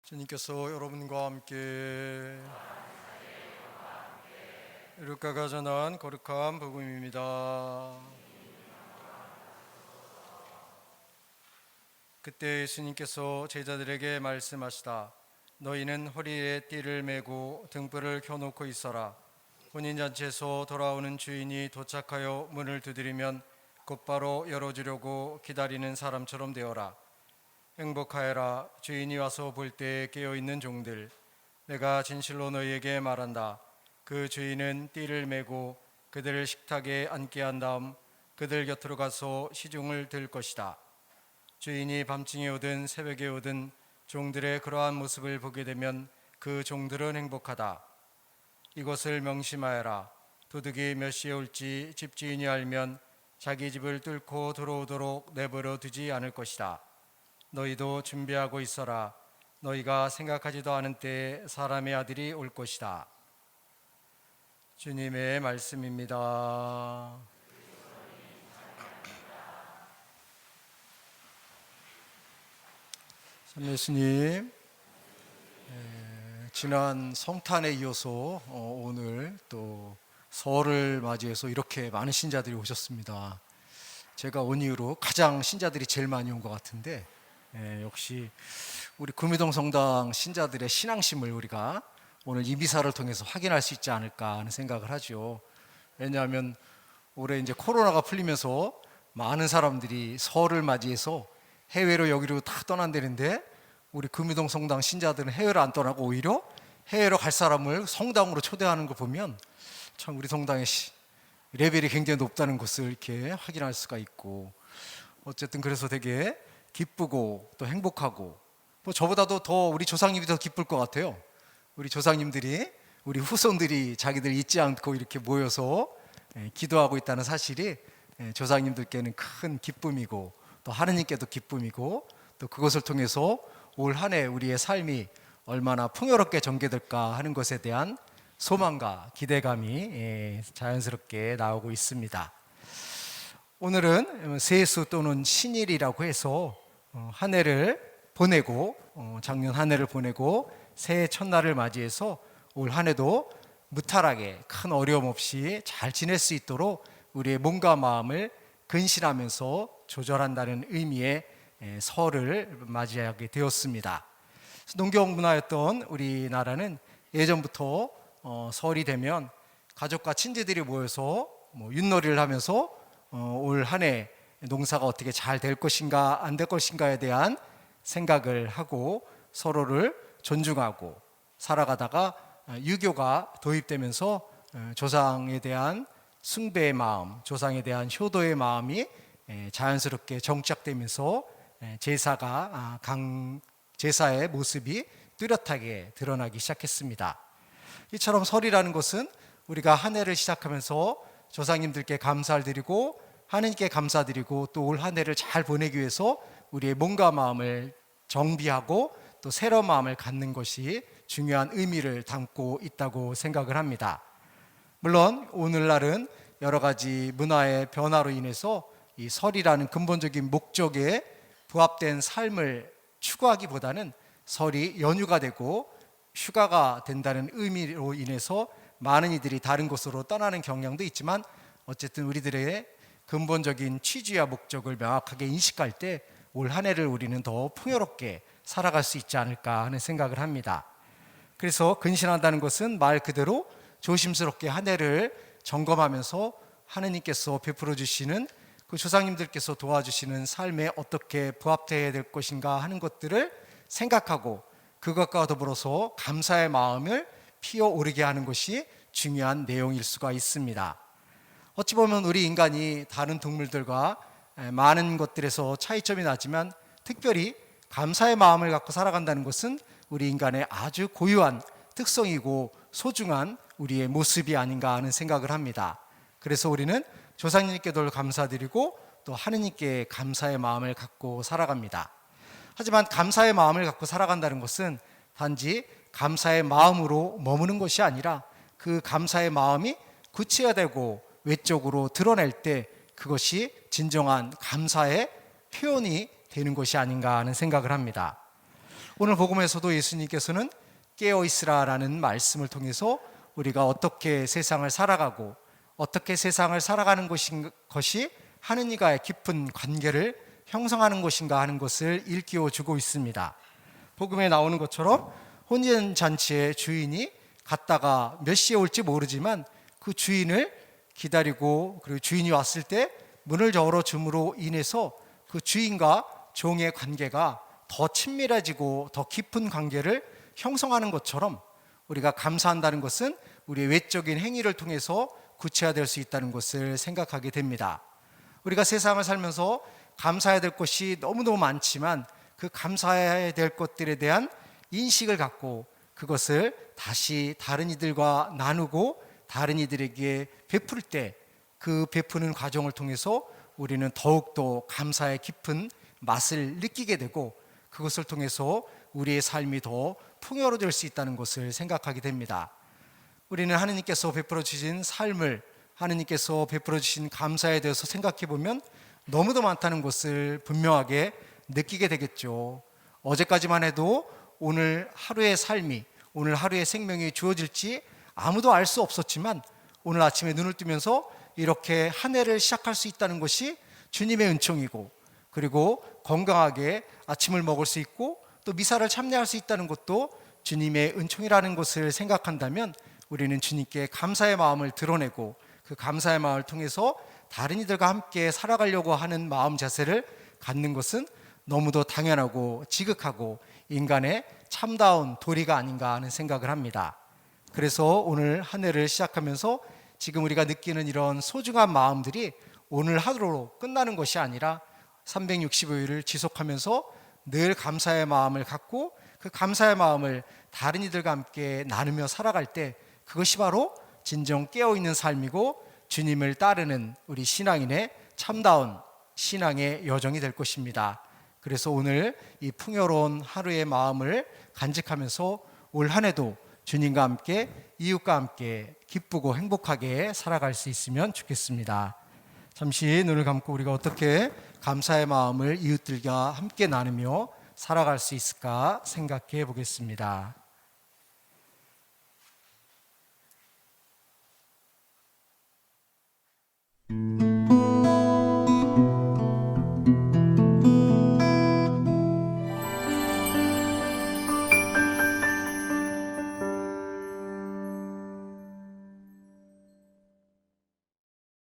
주님께서 여러분과 함께 루카가 전한 거룩한 복음입니다. 그때 예수님께서 제자들에게 말씀하시다. 너희는 허리에 띠를 메고 등불을 켜놓고 있어라. 혼인잔치에서 돌아오는 주인이 도착하여 문을 두드리면 곧바로 열어주려고 기다리는 사람처럼 되어라. 행복하여라. 주인이 와서 볼 때 깨어있는 종들. 내가 진실로 너희에게 말한다. 그 주인은 띠를 메고 그들을 식탁에 앉게 한 다음 그들 곁으로 가서 시중을 들 것이다. 주인이 밤중에 오든 새벽에 오든 종들의 그러한 모습을 보게 되면 그 종들은 행복하다. 이것을 명심하여라. 도둑이 몇 시에 올지 집주인이 알면 자기 집을 뚫고 들어오도록 내버려 두지 않을 것이다. 너희도 준비하고 있어라. 너희가 생각하지도 않은 때에 사람의 아들이 올 것이다. 주님의 말씀입니다. 참 예수님, 지난 성탄에 이어서 오늘 또 설을 맞이해서 이렇게 많은 신자들이 오셨습니다. 제가 온 이후로 가장 신자들이 제일 많이 온 것 같은데, 역시 우리 구미동 성당 신자들의 신앙심을 우리가 오늘 이 미사를 통해서 확인할 수 있지 않을까 하는 생각을 하죠. 왜냐하면 올해 이제 코로나가 풀리면서 많은 사람들이 설을 맞이해서 해외로 여기로 다 떠난다는데, 우리 구미동 성당 신자들은 해외로 안 떠나고 오히려 해외로 갈 사람을 성당으로 초대하는 거 보면 참 우리 성당의 레벨이 굉장히 높다는 것을 이렇게 확인할 수가 있고, 어쨌든 그래서 되게 기쁘고 또 행복하고, 뭐 저보다도 더 우리 조상님이 더 기쁠 것 같아요. 우리 조상님들이, 우리 후손들이 자기들 잊지 않고 이렇게 모여서 기도하고 있다는 사실이 조상님들께는 큰 기쁨이고 또 하느님께도 기쁨이고, 또 그것을 통해서 올 한 해 우리의 삶이 얼마나 풍요롭게 전개될까 하는 것에 대한 소망과 기대감이 자연스럽게 나오고 있습니다. 오늘은 세수 또는 신일이라고 해서 한 해를 보내고, 작년 한 해를 보내고 새해 첫날을 맞이해서 올 한 해도 무탈하게 큰 어려움 없이 잘 지낼 수 있도록 우리의 몸과 마음을 근신하면서 조절한다는 의미의 설을 맞이하게 되었습니다. 농경 문화였던 우리나라는 예전부터 설이 되면 가족과 친지들이 모여서 윷놀이를 하면서 올 한 해 농사가 어떻게 잘 될 것인가 안 될 것인가에 대한 생각을 하고 서로를 존중하고 살아가다가 유교가 도입되면서 조상에 대한 숭배의 마음, 조상에 대한 효도의 마음이 자연스럽게 정착되면서 제사의 모습이 뚜렷하게 드러나기 시작했습니다. 이처럼 설이라는 것은 우리가 한 해를 시작하면서 조상님들께 감사를 드리고 하느님께 감사드리고 또 올 한 해를 잘 보내기 위해서 우리의 몸과 마음을 정비하고 또 새로운 마음을 갖는 것이 중요한 의미를 담고 있다고 생각을 합니다. 물론 오늘날은 여러 가지 문화의 변화로 인해서 이 설이라는 근본적인 목적에 부합된 삶을 추구하기보다는 설이 연휴가 되고 휴가가 된다는 의미로 인해서 많은 이들이 다른 곳으로 떠나는 경향도 있지만, 어쨌든 우리들의 근본적인 취지와 목적을 명확하게 인식할 때 올 한 해를 우리는 더 풍요롭게 살아갈 수 있지 않을까 하는 생각을 합니다. 그래서 근신한다는 것은 말 그대로 조심스럽게 한 해를 점검하면서 하느님께서 베풀어 주시는 그 조상님들께서 도와주시는 삶에 어떻게 부합되어야 될 것인가 하는 것들을 생각하고 그것과 더불어서 감사의 마음을 피어오르게 하는 것이 중요한 내용일 수가 있습니다. 어찌 보면 우리 인간이 다른 동물들과 많은 것들에서 차이점이 나지만 특별히 감사의 마음을 갖고 살아간다는 것은 우리 인간의 아주 고유한 특성이고 소중한 우리의 모습이 아닌가 하는 생각을 합니다. 그래서 우리는 조상님께도 감사드리고 또 하느님께 감사의 마음을 갖고 살아갑니다. 하지만 감사의 마음을 갖고 살아간다는 것은 단지 감사의 마음으로 머무는 것이 아니라 그 감사의 마음이 구체화되고 외적으로 드러낼 때 그것이 진정한 감사의 표현이 되는 것이 아닌가 하는 생각을 합니다. 오늘 복음에서도 예수님께서는 깨어 있으라라는 말씀을 통해서 우리가 어떻게 세상을 살아가고 어떻게 세상을 살아가는 것이 하느님과의 깊은 관계를 형성하는 것인가 하는 것을 일깨워 주고 있습니다. 복음에 나오는 것처럼 혼인잔치의 주인이 갔다가 몇 시에 올지 모르지만 그 주인을 기다리고, 그리고 주인이 왔을 때 문을 열어줌으로 인해서 그 주인과 종의 관계가 더 친밀해지고 더 깊은 관계를 형성하는 것처럼, 우리가 감사한다는 것은 우리의 외적인 행위를 통해서 구체화될 수 있다는 것을 생각하게 됩니다. 우리가 세상을 살면서 감사해야 될 것이 너무너무 많지만 그 감사해야 될 것들에 대한 인식을 갖고 그것을 다시 다른 이들과 나누고 다른 이들에게 베풀 때, 그 베푸는 과정을 통해서 우리는 더욱더 감사의 깊은 맛을 느끼게 되고 그것을 통해서 우리의 삶이 더 풍요로워질 수 있다는 것을 생각하게 됩니다. 우리는 하느님께서 베풀어 주신 삶을, 하느님께서 베풀어 주신 감사에 대해서 생각해 보면 너무도 많다는 것을 분명하게 느끼게 되겠죠. 어제까지만 해도 오늘 하루의 삶이, 오늘 하루의 생명이 주어질지 아무도 알 수 없었지만 오늘 아침에 눈을 뜨면서 이렇게 한 해를 시작할 수 있다는 것이 주님의 은총이고, 그리고 건강하게 아침을 먹을 수 있고 또 미사를 참여할 수 있다는 것도 주님의 은총이라는 것을 생각한다면 우리는 주님께 감사의 마음을 드러내고 그 감사의 마음을 통해서 다른 이들과 함께 살아가려고 하는 마음 자세를 갖는 것은 너무도 당연하고 지극하고 인간의 참다운 도리가 아닌가 하는 생각을 합니다. 그래서 오늘 한 해를 시작하면서 지금 우리가 느끼는 이런 소중한 마음들이 오늘 하루로 끝나는 것이 아니라 365일을 지속하면서 늘 감사의 마음을 갖고 그 감사의 마음을 다른 이들과 함께 나누며 살아갈 때 그것이 바로 진정 깨어있는 삶이고 주님을 따르는 우리 신앙인의 참다운 신앙의 여정이 될 것입니다. 그래서 오늘 이 풍요로운 하루의 마음을 간직하면서 올 한 해도 주님과 함께 이웃과 함께 기쁘고 행복하게 살아갈 수 있으면 좋겠습니다. 잠시 눈을 감고 우리가 어떻게 감사의 마음을 이웃들과 함께 나누며 살아갈 수 있을까 생각해 보겠습니다.